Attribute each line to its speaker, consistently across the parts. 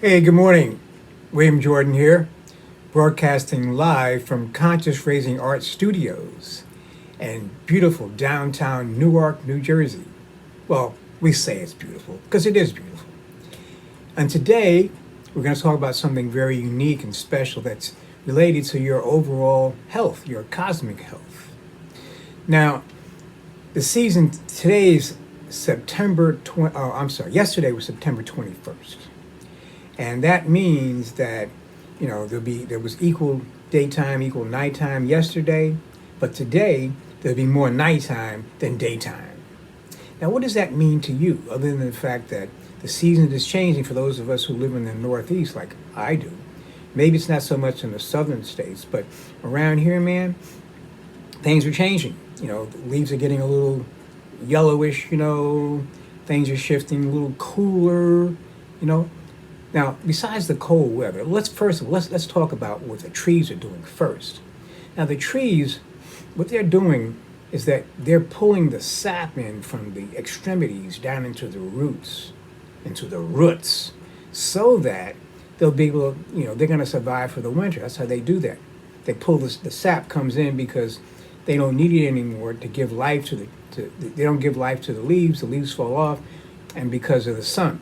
Speaker 1: Hey, good morning. William Jordan here, broadcasting live from Conscious Raising Art Studios in beautiful downtown Newark, New Jersey. Well, we say it's beautiful because it is beautiful. And today, we're going to talk about something very unique and special that's related to your overall health, your cosmic health. Now, the season today is yesterday was September 21st. And that means that, there was equal daytime, equal nighttime yesterday, but today there'll be more nighttime than daytime. Now, what does that mean to you, other than the fact that the season is changing for those of us who live in the Northeast like I do? Maybe it's not so much in the southern states, but around here, man, things are changing. The leaves are getting a little yellowish, things are shifting a little cooler. Now, besides the cold weather, let's talk about what the trees are doing first. Now, the trees, what they're doing is that they're pulling the sap in from the extremities down into the roots, so that they'll be able to, they're going to survive for the winter. That's how they do that. They pull the sap comes in because they don't need it anymore to give life to they don't give life to the leaves fall off, and because of the sun.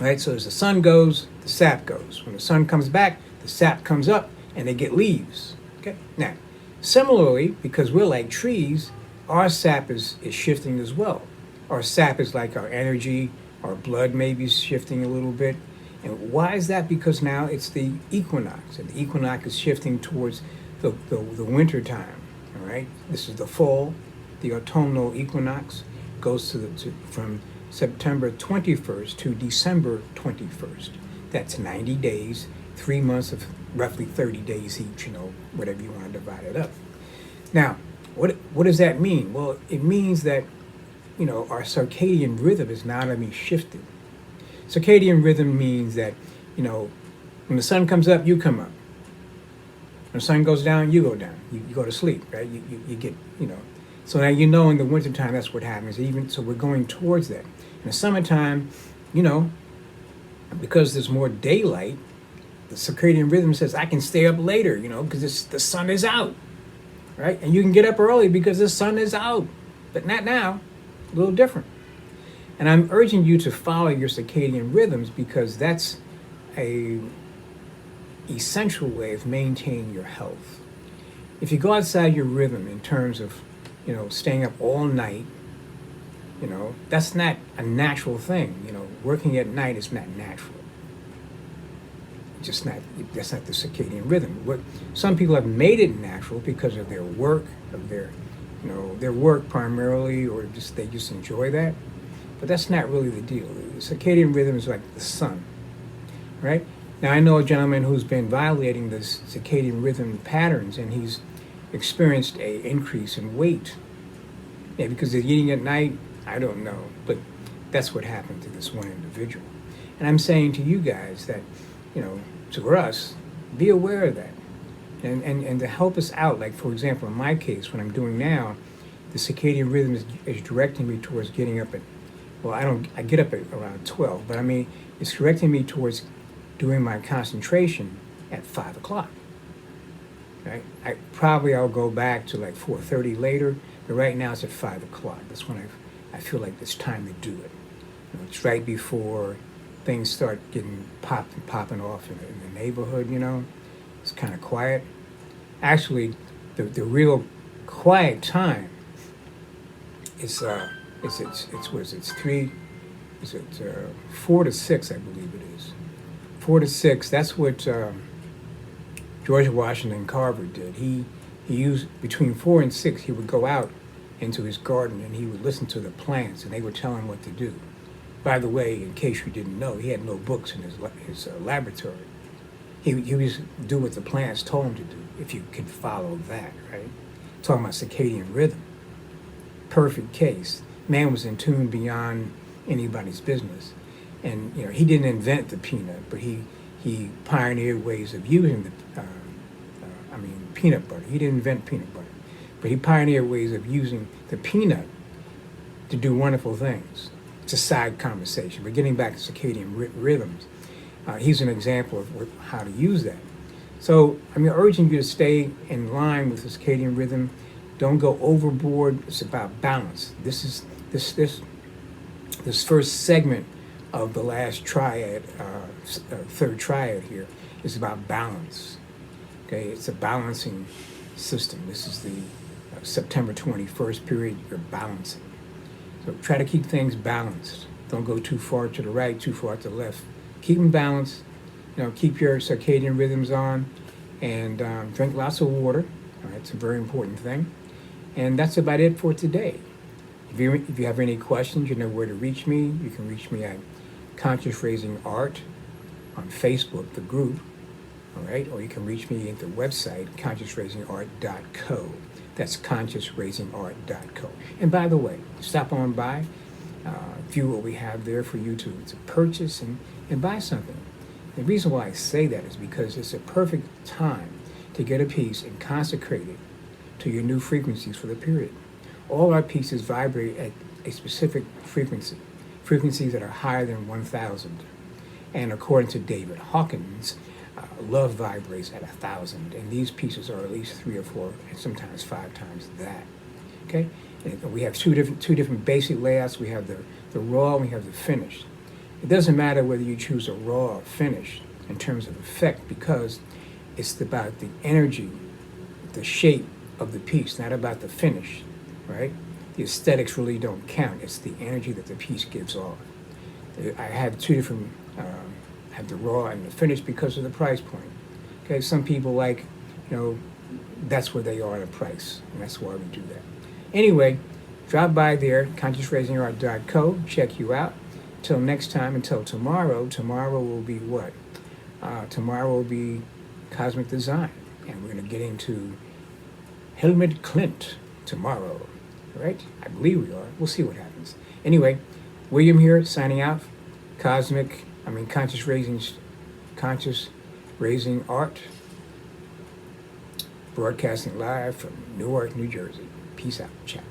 Speaker 1: Right, so as the sun goes, the sap goes. When the sun comes back, the sap comes up, and they get leaves. Okay. Now, similarly, because we're like trees, our sap is shifting as well. Our sap is like our energy. Our blood may be shifting a little bit. And why is that? Because now it's the equinox, and the equinox is shifting towards the winter time. All right. This is the fall. The autumnal equinox goes from September 21st to December 21st. That's 90 days, 3 months of roughly 30 days each, whatever you want to divide it up. Now, what does that mean? Well, it means that, our circadian rhythm is now going to be shifted. Circadian rhythm means that, when the sun comes up, you come up. When the sun goes down, you go down. You go to sleep, right? You get. So now in the wintertime, that's what happens. So we're going towards that. In the summertime, because there's more daylight, the circadian rhythm says, I can stay up later, because the sun is out, right? And you can get up early because the sun is out, but not now, a little different. And I'm urging you to follow your circadian rhythms because that's a essential way of maintaining your health. If you go outside your rhythm in terms of staying up all night, that's not a natural thing. Working at night is not natural. That's not the circadian rhythm. Some people have made it natural because of their work, their work primarily, or they just enjoy that. But that's not really the deal. The circadian rhythm is like the sun, right? Now, I know a gentleman who's been violating this circadian rhythm patterns, and he's experienced a increase in weight. Yeah, because they're eating at night, I don't know, but that's what happened to this one individual. And I'm saying to you guys that, to us, be aware of that. And to help us out, like for example, in my case, what I'm doing now, the circadian rhythm is directing me towards getting up I get up at around 12, but it's directing me towards doing my concentration at 5 o'clock. Right? I'll go back to like 4:30 later, but right now it's at 5 o'clock. That's when I feel like it's time to do it. It's right before things start getting popping off in the neighborhood. It's kind of quiet. Actually, the real quiet time is 4 to 6, I believe it is. 4 to 6. That's what George Washington Carver did. He used between 4 and 6. He would go out into his garden and he would listen to the plants, and they would tell him what to do. By the way, in case you didn't know, he had no books in his laboratory. He would do what the plants told him to do. If you could follow that, right? Talking about circadian rhythm. Perfect case. Man was in tune beyond anybody's business, and he didn't invent the peanut, but he pioneered ways of using peanut butter. He didn't invent peanut butter, but he pioneered ways of using the peanut to do wonderful things. It's a side conversation, but getting back to circadian rhythms, He's an example of how to use that. So I'm urging you to stay in line with the circadian rhythm. Don't go overboard. It's about balance. This first segment of the last triad, third triad here, is about balance. Okay, it's a balancing system. This is the September 21st period. You're balancing. So try to keep things balanced. Don't go too far to the right, too far to the left. Keep them balanced. Keep your circadian rhythms on, and drink lots of water. All right, it's a very important thing. And that's about it for today. If you have any questions, you know where to reach me. You can reach me at Conscious Raising Art on Facebook, the group. All right, or you can reach me at the website consciousraisingart.co. That's consciousraisingart.co. And by the way, stop on by, view what we have there for you to purchase and buy something. The reason why I say that is because it's a perfect time to get a piece and consecrate it to your new frequencies for the period. All our pieces vibrate at a specific frequencies that are higher than 1,000. And according to David Hawkins, love vibrates at 1,000, and these pieces are at least 3 or 4, and sometimes 5 times that. Okay, and we have two different basic layouts. We have the raw, and we have the finished. It doesn't matter whether you choose a raw or finished in terms of effect, because it's about the energy, the shape of the piece, not about the finish, right? The aesthetics really don't count. It's the energy that the piece gives off. I have two different. Have the raw and the finished because of the price point. Okay, some people like, that's where they are at a price, and that's why we do that. Anyway, drop by there, consciousraisingart.co, check you out. Till next time, until tomorrow. Tomorrow will be what? Tomorrow will be Cosmic Design, and we're going to get into Helmut Klint tomorrow. All right? I believe we are. We'll see what happens. Anyway, William here, signing out. Conscious Raising Art, broadcasting live from Newark, New Jersey. Peace out. Ciao.